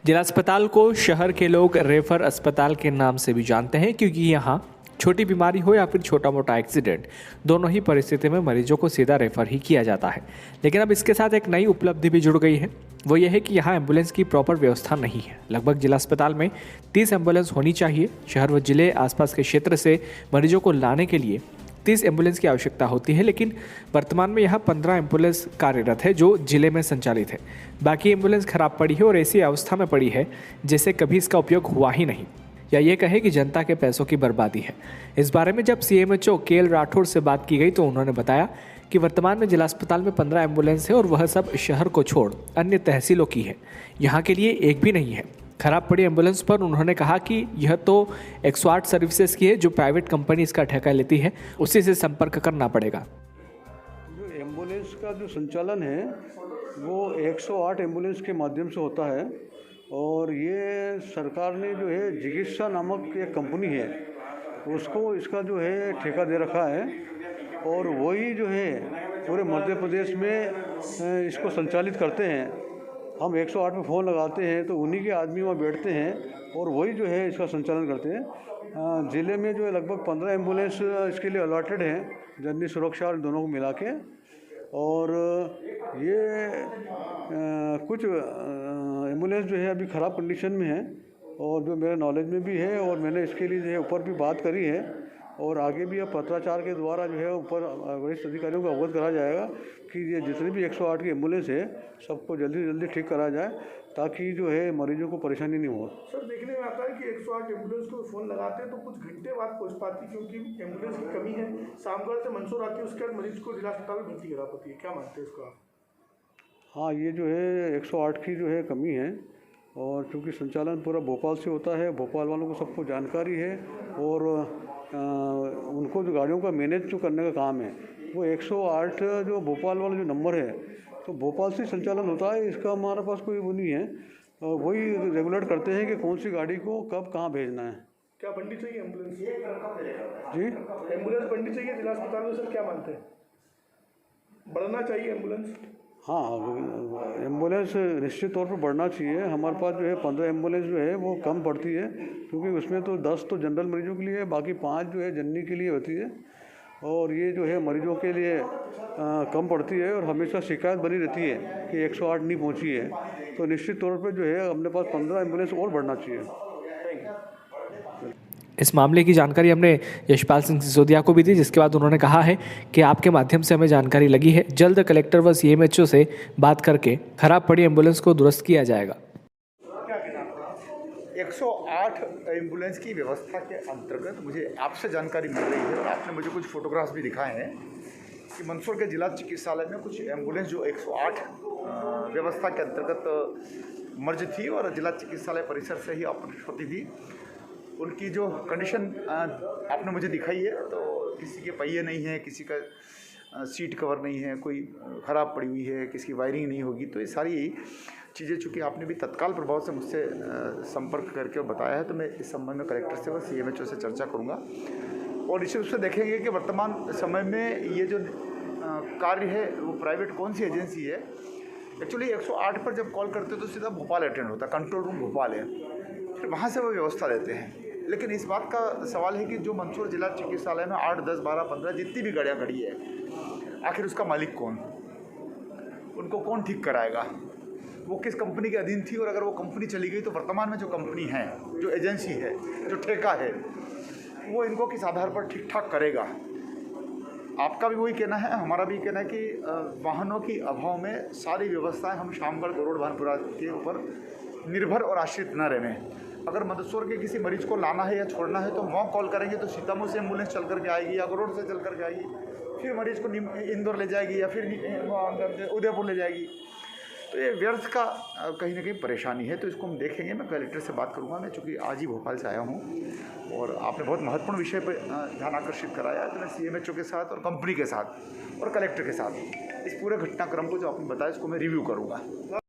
जिला अस्पताल को शहर के लोग रेफर अस्पताल के नाम से भी जानते हैं, क्योंकि यहाँ छोटी बीमारी हो या फिर छोटा मोटा एक्सीडेंट, दोनों ही परिस्थिति में मरीजों को सीधा रेफर ही किया जाता है। लेकिन अब इसके साथ एक नई उपलब्धि भी जुड़ गई है। वो ये है कि यहाँ एम्बुलेंस की प्रॉपर व्यवस्था नहीं है। लगभग जिला अस्पताल में 30 एम्बुलेंस होनी चाहिए। शहर व जिले आसपास के क्षेत्र से मरीजों को लाने के लिए 30 एम्बुलेंस की आवश्यकता होती है, लेकिन वर्तमान में यहाँ 15 एम्बुलेंस कार्यरत है जो जिले में संचालित है। बाकी एम्बुलेंस खराब पड़ी है और ऐसी अवस्था में पड़ी है जैसे कभी इसका उपयोग हुआ ही नहीं, या ये कहे कि जनता के पैसों की बर्बादी है। इस बारे में जब CMHO KL राठौड़ से बात की गई तो उन्होंने बताया कि वर्तमान में जिला अस्पताल में 15 एम्बुलेंस है और वह सब शहर को छोड़ अन्य तहसीलों की है। यहाँ के लिए एक भी नहीं है। खराब पड़ी एम्बुलेंस पर उन्होंने कहा कि यह तो 108 सर्विसेज की है जो प्राइवेट कंपनी इसका ठेका लेती है, उसी से संपर्क करना पड़ेगा। जो एम्बुलेंस का जो संचालन है वो 108 एम्बुलेंस के माध्यम से होता है और ये सरकार ने जो है चिकित्सा नामक एक कंपनी है उसको इसका जो है ठेका दे रखा है और वही जो है पूरे मध्य प्रदेश में इसको संचालित करते हैं। हम 108 पे फ़ोन लगाते हैं तो उन्हीं के आदमी वहाँ बैठते हैं और वही जो है इसका संचालन करते हैं। ज़िले में जो है लगभग 15 एम्बुलेंस इसके लिए अलॉटेड हैं, जननी सुरक्षा और दोनों को मिला के। और ये कुछ एम्बुलेंस जो है अभी ख़राब कंडीशन में है और जो मेरे नॉलेज में भी है और मैंने इसके लिए जो है ऊपर भी बात करी है और आगे भी अब पत्राचार के द्वारा जो है ऊपर वरिष्ठ अधिकारियों को अवगत करा जाएगा कि ये जितनी भी 108 की एम्बुलेंस है सबको जल्दी जल्दी ठीक करा जाए ताकि जो है मरीजों को परेशानी नहीं हो। सर, देखने में आता है कि 108 एम्बुलेंस को फ़ोन लगाते हैं तो कुछ घंटे बाद पहुंच पाती है क्योंकि एम्बुलेंस की कमी है। शामगढ़ से मंदसौर आती है, उसके बाद मरीज को जिला अस्पताल में भर्ती करा पाती है। क्या मानते हैं इसको आप? हाँ, ये जो है 108 की जो है कमी है और चूँकि संचालन पूरा भोपाल से होता है, भोपाल वालों को सबको जानकारी है और उनको जो गाड़ियों का मैनेज जो करने का काम है वो 108 जो भोपाल वाला जो नंबर है तो भोपाल से संचालन होता है। इसका हमारे पास कोई वो नहीं है, वही रेगुलेट करते हैं कि कौन सी गाड़ी को कब कहाँ भेजना है। क्या बढ़नी चाहिए एम्बुलेंस? जी, एम्बुलेंस बढ़नी चाहिए जिला अस्पताल में। सर, क्या मानते हैं, बढ़ना चाहिए एम्बुलेंस? हाँ, एम्बुलेंस निश्चित तौर पर बढ़ना चाहिए। हमारे पास जो है 15 एम्बुलेंस जो है वो कम पड़ती है क्योंकि उसमें तो 10 तो जनरल मरीजों के लिए है, बाकी 5 जो है जननी के लिए होती है और ये जो है मरीजों के लिए कम पड़ती है और हमेशा शिकायत बनी रहती है कि 108 नहीं पहुंची है। तो निश्चित तौर पर जो है अपने पास 15 एम्बुलेंस और बढ़ना चाहिए। इस मामले की जानकारी हमने यशपाल सिंह सिसोदिया को भी दी, जिसके बाद उन्होंने कहा है कि आपके माध्यम से हमें जानकारी लगी है, जल्द कलेक्टर व CMHO से बात करके खराब पड़ी एम्बुलेंस को दुरुस्त किया जाएगा। 108 एम्बुलेंस की व्यवस्था के अंतर्गत मुझे आपसे जानकारी मिल रही है और आपने मुझे कुछ फोटोग्राफ्स भी दिखाए हैं कि मंदसौर के जिला चिकित्सालय में कुछ एम्बुलेंस जो 108 व्यवस्था के अंतर्गत मर्ज थी और जिला चिकित्सालय परिसर से ही ऑपरेट होती थी, उनकी जो कंडीशन आपने मुझे दिखाई है तो किसी के पहिए नहीं है, किसी का सीट कवर नहीं है, कोई ख़राब पड़ी हुई है, किसी की वायरिंग नहीं होगी। तो ये सारी चीज़ें चूँकि आपने भी तत्काल प्रभाव से मुझसे संपर्क करके बताया है तो मैं इस संबंध में कलेक्टर से व CMHO से चर्चा करूँगा और निश्चित रूप से देखेंगे कि वर्तमान समय में ये जो कार्य है वो प्राइवेट कौन सी एजेंसी है। एक्चुअली 108 पर जब कॉल करते हैं तो सीधा भोपाल अटेंड होता है, कंट्रोल रूम भोपाल है, फिर वहाँ से वो व्यवस्था देते हैं। लेकिन इस बात का सवाल है कि जो मंदसौर जिला चिकित्सालय में 8, 10, 12, 15 जितनी भी गाड़ियाँ खड़ी है, आखिर उसका मालिक कौन, उनको कौन ठीक कराएगा, वो किस कंपनी के अधीन थी और अगर वो कंपनी चली गई तो वर्तमान में जो कंपनी है, जो एजेंसी है, जो ठेका है, वो इनको किस आधार पर ठीक ठाक करेगा। आपका भी वही कहना है, हमारा भी कहना है कि वाहनों की अभाव में सारी व्यवस्थाएं हम शामगढ़ गरुड़ भानपुरा के ऊपर निर्भर और आश्रित न रहें। अगर मंदसौर के किसी मरीज को लाना है या छोड़ना है तो वहाँ कॉल करेंगे तो सीतापुर से एम्बुलेंस चल करके आएगी या गरुड़ से चल करके आएगी, फिर मरीज को इंदौर ले जाएगी या फिर उदयपुर ले जाएगी। तो ये व्यर्थ का कहीं ना कहीं परेशानी है। तो इसको हम देखेंगे, मैं कलेक्टर से बात करूंगा। मैं चूँकि आज ही भोपाल से आया हूँ और आपने बहुत महत्वपूर्ण विषय पर ध्यान आकर्षित कराया है, तो मैं CMHO के साथ और कंपनी के साथ और कलेक्टर के साथ इस पूरे घटनाक्रम को जो आपने बताया इसको मैं रिव्यू करूँगा।